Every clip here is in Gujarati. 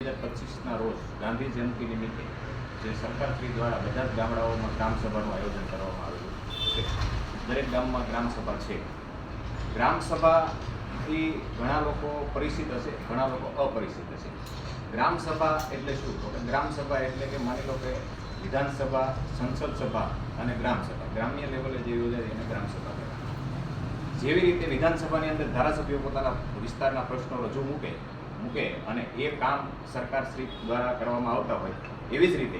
2025ના રોજ ગાંધી જયંતિ નિમિત્તે જે સરકારશ્રી દ્વારા બધા જ ગામડાઓમાં ગ્રામસભાનું આયોજન કરવામાં આવેલું છે. દરેક ગામમાં ગ્રામસભા છે. ગ્રામસભાથી ઘણા લોકો પરિચિત હશે, ઘણા લોકો અપરિચિત હશે. ગ્રામસભા એટલે શું? તો કે ગ્રામસભા એટલે કે માની લો કે વિધાનસભા, સંસદ સભા અને ગ્રામસભા, ગ્રામ્ય લેવલે જે યોજાય એને ગ્રામસભા કહેવાય. જેવી રીતે વિધાનસભાની અંદર ધારાસભ્યો પોતાના વિસ્તારના પ્રશ્નો રજૂ મૂકે અને એ કામ સરકારશ્રી દ્વારા કરવામાં આવતા હોય, એવી જ રીતે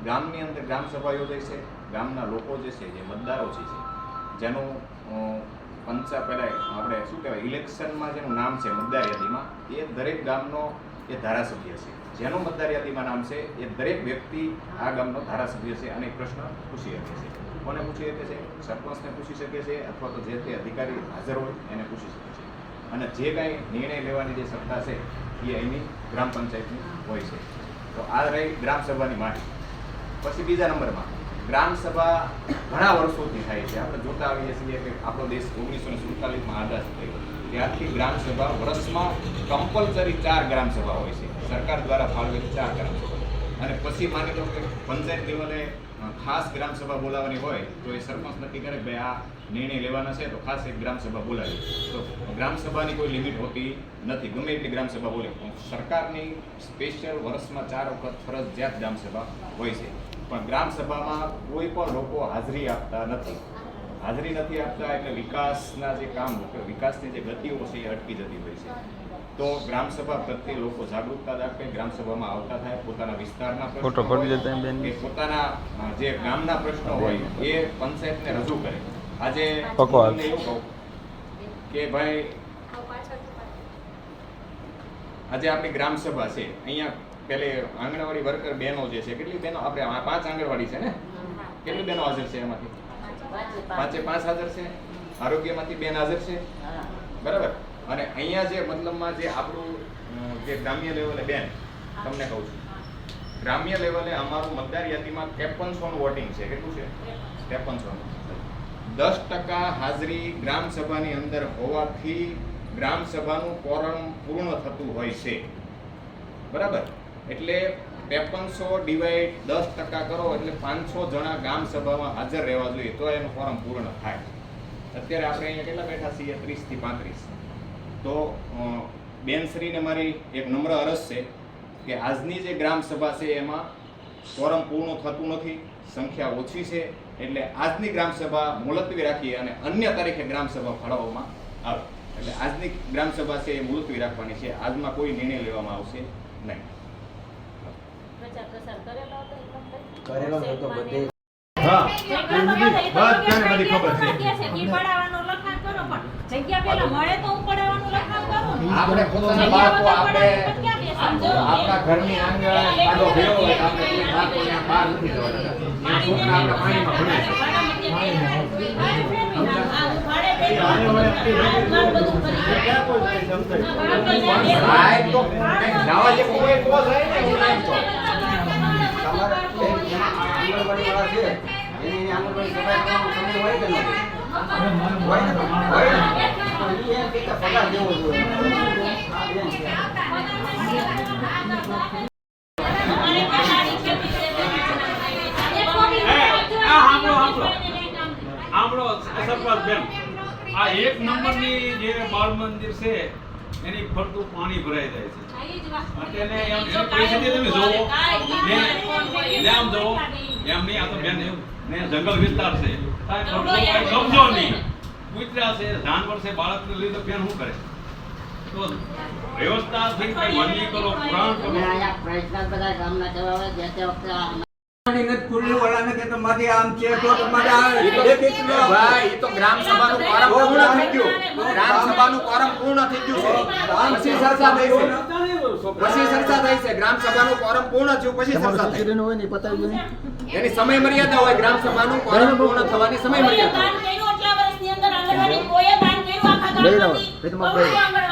ગામની અંદર ગ્રામસભા યોજાય છે. ગામના લોકો જે છે, જે મતદારો છે, જેનું પહેલાં આપણે શું કહેવાય, ઇલેક્શનમાં જેનું નામ છે મતદાર યાદીમાં, એ દરેક ગામનો એ ધારાસભ્ય છે. જેનું મતદાર યાદીમાં નામ છે એ દરેક વ્યક્તિ આ ગામનો ધારાસભ્ય છે અને પ્રશ્ન પૂછી શકે છે. કોને પૂછી શકે છે? સરપંચને પૂછી શકે છે, અથવા તો જે તે અધિકારી હાજર હોય એને પૂછી શકે છે. અને જે કાંઈ નિર્ણય લેવાની જે સત્તા છે એ અહીંની ગ્રામ પંચાયતની હોય છે. તો આ રહી ગ્રામસભાની માહિતી. પછી બીજા નંબરમાં ગ્રામસભા ઘણા વર્ષોથી થાય છે. આપણે જોતા આવીએ છીએ કે આપણો દેશ 1947માં આઝાદ થયો ત્યારથી ગ્રામસભા વર્ષમાં કમ્પલસરી 4 ગ્રામસભા હોય છે. સરકાર દ્વારા ફાળવેલી 4 ગ્રામસભા. અને પછી માની લો કે પંચાયત લેવલે ખાસ ગ્રામસભા બોલાવવાની હોય તો એ સરપંચ નક્કી કરે ભાઈ આ નિર્ણય લેવાના છે તો ખાસ એક ગ્રામસભા બોલાવી. તો ગ્રામસભાની કોઈ લિમિટ હોતી નથી, ગમે એટલી ગ્રામસભા બોલે. સરકારની સ્પેશિયલ વર્ષમાં 4 વખત ફરજિયાત ગ્રામસભા હોય છે. પણ ગ્રામસભામાં કોઈ પણ લોકો હાજરી આપતા નથી. હાજરી નથી આપતા એટલે વિકાસના જે કામ, વિકાસની જે ગતિઓ છે એ અટકી જતી હોય છે. તો ગ્રામસભા પ્રત્યે લોકો જાગૃતતા દાખવે, ગ્રામસભામાં આવતા થાય, પોતાના વિસ્તારના પ્રશ્નો હોય કે પોતાના જે ગામના પ્રશ્નો હોય એ પંચાયતને રજૂ કરે. આજે હું એવું કહું કે ભાઈ આજે આપણી ગ્રામસભા છે, અહીંયા પેલે આંગણવાડી વર્કર બહેનો જે છે, કેટલી બહેનો? આપણે 5 આંગણવાડી છે ને, કેટલી બહેનો હાજર છે? એમાંથી 5 હાજર છે. આરોગ્યમાંથી બેન હાજર છે, બરાબર. અને અહીંયા જે મતલબમાં જે આપણું જે ગ્રામ્ય લેવલે બેન, તમને કહું છું, ગ્રામ્ય લેવલે અમારું મતદાર યાદીમાં 5300 વોટિંગ છે. કેટલું છે? 5300. 10% હાજરી ગ્રામસભાની અંદર હોવાથી ગ્રામસભાનું કોરમ પૂર્ણ થતું હોય છે, બરાબર. એટલે 5300 ડિવાઈડ 10% કરો એટલે 500 જણા ગ્રામસભામાં હાજર રહેવા જોઈએ તો એનું કોરમ પૂર્ણ થાય. અત્યારે આપણે અહીંયા કેટલા બેઠા છીએ? 30 થી 35. તો બેનશ્રીને મારી એક નમ્ર અરજ છે કે આજની જે ગ્રામસભા છે એમાં કોરમ પૂર્ણ થતું નથી, સંખ્યા ઓછી છે. એટલે આજની ગ્રામસભા મુલતવી રાખીએ અને અન્ય તારીખે ગ્રામસભા ફાળવવામાં આવે. એટલે આજની ગ્રામસભા છે એ મુલતવી રાખવાની છે. આજમાં કોઈ નિર્ણય લેવામાં આવશે નહીં. કરેલો હતો બધે. હા, બધાને બધી ખબર છે. જગ્યા પેલા મળે તો ઉપડાવવાનું લખાણ કરો. આપણે પોતાના બાળકો, આપણે આપણા ઘરની આંગણ આડો ભેળો હોય, આપણે કોઈ બાળકો ત્યાં બહાર નથી જવા દેતા. એના છોકરા આપણે પાણીમાં ભણે છે. સાહેબ તો કંઈક જવા જેવું હોય તો જાય ને. તમારે આંગણવાડીવાળા છે એની આંગણવાડી સફાઈ કરવાનો સમય હોય કે ન હોય? પગાર દેવો જોઈએ. આ 1 નંબરની જે બાળ મંદિર છે એની ફરતું પાણી ભરાઈ જાય છે. અને એમ પરિસ્થિતિ તમે જોવો ને આમ જોવો એમ નહીં. આ તો બેન એવું ને જંગલ વિસ્તાર છે, કબજો નહીં, કૂતરા છે, જાનવર છે, બાળકને લીધે બેન શું કરે? તો વ્યવસ્થાથી કઈ વંદી કરો, પુરાણ કરો. ભાઈ તો ગ્રામસભાનું કોરમ પૂર્ણ થઈ ગયું. ગ્રામસભાનું કોરમ પૂર્ણ થઈ ગયું છે. પછી ચર્ચા થઈ છે. ગ્રામસભાનું કોરમ પૂર્ણ થયું પછી ચર્ચા થઈ. એની સમય મર્યાદા હોય. ગ્રામસભાનું કોરમ પૂર્ણ થવાની સમય મર્યાદા. દાન કર્યું એટલા વર્ષની અંદર આંગણવાડી કોઈએ દાન કર્યું આખા ગામમાંથી.